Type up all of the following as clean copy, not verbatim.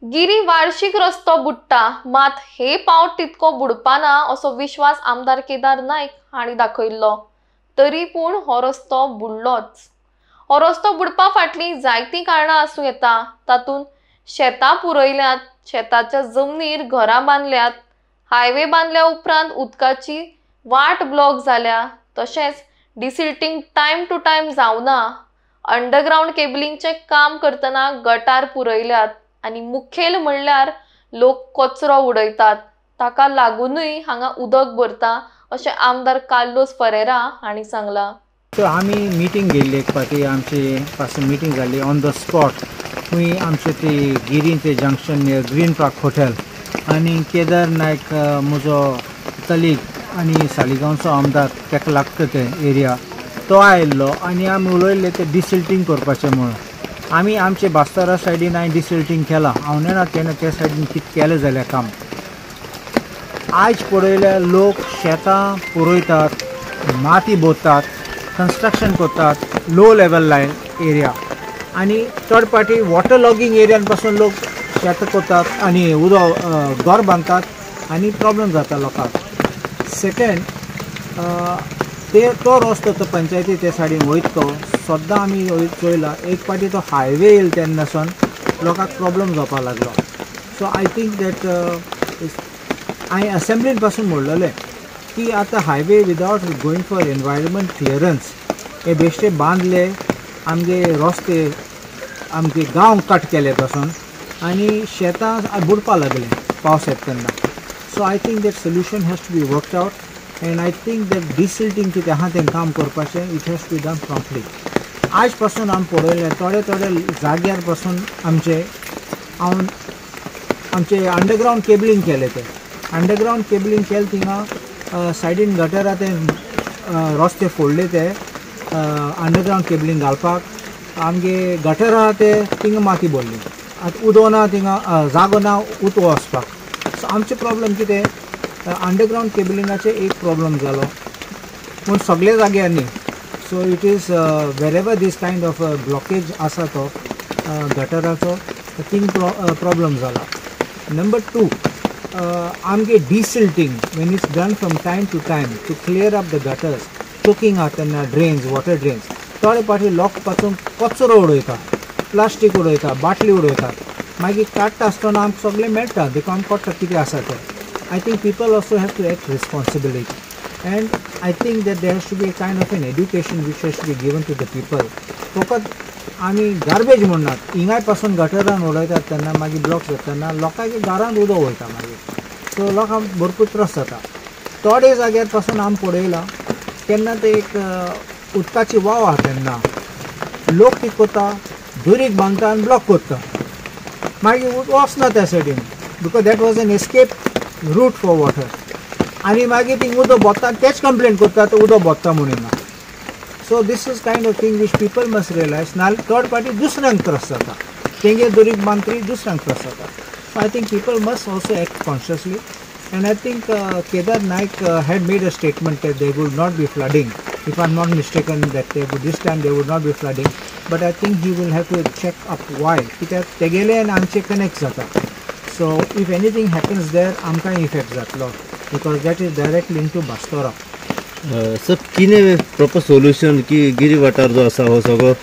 गिरी वार्षिक रस्तो बुडटा, मात हे पावट तितको बुडपाना असो विश्वास आमदार केदार नाईक हांणी दाखयल्लो. तरी पूण हो रस्तो बुडलोच. हो रस्तो बुडपा फाटली जायती कारणां आसूं येता. तातूंत शेतां पुरयल्यात, शेताच्या जमनीर घरां बांदल्यात, हायवे बांदल्या उपरांत उदकाची वाट ब्लॉक जाल्या, तशेंच डिसिल्टिंग टायम टू टायम जावना, अंडरग्राउंड केबलिंगचे काम करतना गटार पुरयल्यात आनी मुखेल म्हणल्यार लोक कचरो उडयतात. ताका लागूनय हांगा उदक भरता अशें आमदार कार्लोस फरेरा हांणी सांगलां. सो आमी मिटींग घेल्ली एक फावटी, आमची पासून मिटींग जाल्ली ऑन द स्पॉट. थंय आमचे ते गिरीन ते junction near green park hotel आनी केदार नायक म्हजो कलीग आनी सालिगांवचो आमदार ताका लागता ते एरिया तो आयिल्लो आनी आमी उलयल्ले ते डिसिल्टिंग करपाचें म्हणून. आमी आमचे बास्तारा सायडीन हांवें डिसिल्टिंग केलां. हांव नेना तेन्ना त्या सायडीन कितें केलें जाल्यार काम. आयज पळयल्यार लोक शेतां पुरयतात, माती भोंवतात, कंस्ट्रक्शन करतात, लो लेवल लायन एरिया आनी थर्ड पार्टी वॉटर लॉगिंग एरियान पासून लोक शेतां करतात आनी उदक घर बांदतात आनी प्रॉब्लेम जाता लोकांक. सेकंड तो रस्तो तो पंचायती ते सायडीन वयता तो सद्दां आमी चोयला. एक पाटी तो हायवे येयलो तेन्नासून लोकांक प्रॉब्लेम जावपाक लागलो. सो आय थिंक दॅट हांवें असेंब्लीन पासून म्हणलेलें की आतां highway without going for environment clearance हे बेश्टे बांदले, आमगे रस्ते आमगे गांव कट केले पासून आनी शेतां बुडपा लागले पावस येता तेन्ना. So I think that solution has to be worked out and I think that desilting कितें आहा तें काम करपाचें it has to be done promptly. आज पासून आमी पळयलें थोडे थोडे जाग्यार पासून आमचे अंडरग्राउंड केबलिंग केलें. ते अंडरग्राउंड केबलिंग केलें थिंगा सायडीन गटरां ते रस्ते फोडले ते अंडरग्राउंड केबलिंग घालपाक. आमगे गटर आहा ते थिंगा माती भरली. आतां उदो ना थिंगा जागो ना उदक वचपाक. सो आमचे प्रॉब्लेम कितें अंडरग्राउंड केबलिंगाचे एक प्रॉब्लेम जालो पूण सगळे जाग्यार न्ही. So it is wherever this kind of blockage आसा तो गटराचो थिंग प्रॉब्लेम जाला. नंबर 2 आमगे desilting when it's done from time to time to clear up the gutters choking आहा तेन्ना ड्रेन्स वॉटर ड्रेन्स थोडे पाटी लोक पासून कचरो उडयता, प्लास्टीक उडयता, बाटली उडयतात. मागीर काडटा आसतना आमकां सगळें मेळटा देखून आमकां कळटा कितें आसा तें. I think people also have to act responsibly and I think that there has to be a kind of an education which has to be given to the people. फकत आमी गार्बेज म्हणनात हिंगाय पासून गटरान उडयतात तेन्ना मागीर ब्लॉक जातना लोकांच्या घरांत उदक वयता मागीर. सो लोकांक भरपूर त्रास जाता. थोडे जाग्यार पासून आमी पळयलां केन्ना ते एक उदकाची वाव आहा तेन्ना लोक कितें करता दुरीक बांदता आनी ब्लॉक करता मागीर वचना त्या सायडीन because that was an escape route for water आनी मागीर थिंग उदक भरता तेच कंप्लेन करता तो उदक भरता म्हणून. So this is kind of thing which people must realise. नाल्यार थर्ड पार्टी दुसऱ्यांक त्रास जाता, तेंगे दुरीक बांदतरी दुसऱ्यांक त्रास जाता. So I think people must also act consciously and I think Kedar Naik had made a statement that there would not be flooding. If I'm not mistaken, that this time there would not be flooding. But I think he will have to check up why. Because Tegele and Amche connects jata. So if anything happens there, Amka effect jatlo. Because that is directly linked to Bastora. Sir कितें proper solution की गिरी वाठार जो आसा हो सगळो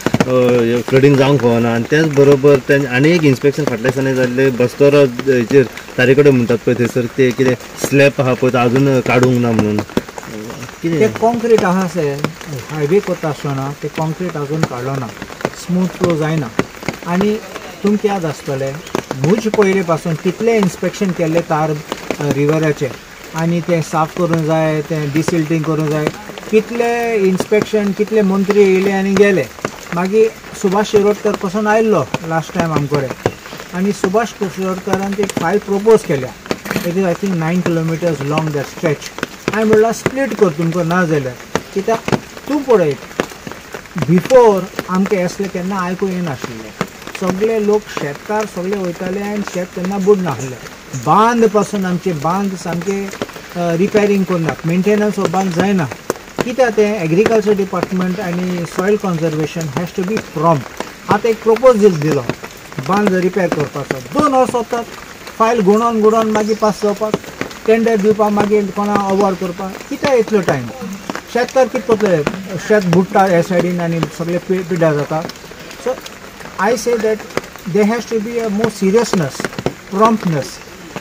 flooding जावंक फावना आनी त्याच बरोबर तें आनी एक इन्स्पेक्शन फाटल्या दिसांनी जाल्ले बस्तोरा हेचेर तारे कडेन म्हणटात पळय थंयसर ते कितें स्लॅब आहा पळय तो अजून काडूंक ना म्हणून कितें ते कॉन्क्रीट आहा से हायवे करता आसतना ते कॉन्क्रीट अजून काडलो ना, स्मूथ फ्लो जायना. आनी तुमकां याद आसतलें मुज पयले पासून कितले इन्स्पेक्शन केल्ले तार रिवराचे आनी तें साफ करूंक जाय, तें डिसिल्टिंग करूंक जाय. कितले इन्स्पेक्शन कितले मंत्री येयले आनी गेले. मागीर सुभाष शिरोडकर पासून आयिल्लो लास्ट टायम आमचे कडेन आनी सुभाष शिरोडकरान ती फायल प्रपोज केल्या. It is I think 9 kilometres long that stretch. हांवें म्हणलां स्प्लीट कर तुमकां ना जाल्यार. कित्याक तूं पळय बिफोर आमकां असलें केन्ना आयकूं येनाशिल्लें. सगळे लोक शेतकार सगळे वयताले आनी शेत तेन्ना बुडनासलें. बांद पासून आमचे बांद सामके रिपेरींग करनात, मेंटेनन्स ऑफ बांद जायना. कित्याक तें एग्रीकल्चर डिपार्टमेंट आनी soil conservation has to be prompt. आतां एक प्रपोजल दिलो बांद रिपेर करपाचो 2 वर्स वतात फायल गुणोवन मागीर पास जावपाक टेंडर दिवपाक मागीर कोणा अवॉर्ड करपाक कित्याक इतलो टायम शेतकार कितें करतले शेत बुडटा हे सायडीन आनी सगळे पिड्ड्यार जाता so I say that there has to be a more seriousness, promptness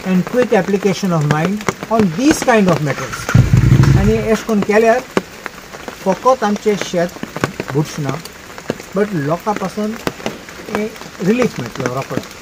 and quick application of mind on these kind of matters. आनी एश कोन्न केल्यार फकत आमचे शेत बुडचना बट लोकां पासून रिलीफ मेळटलो रोखडो.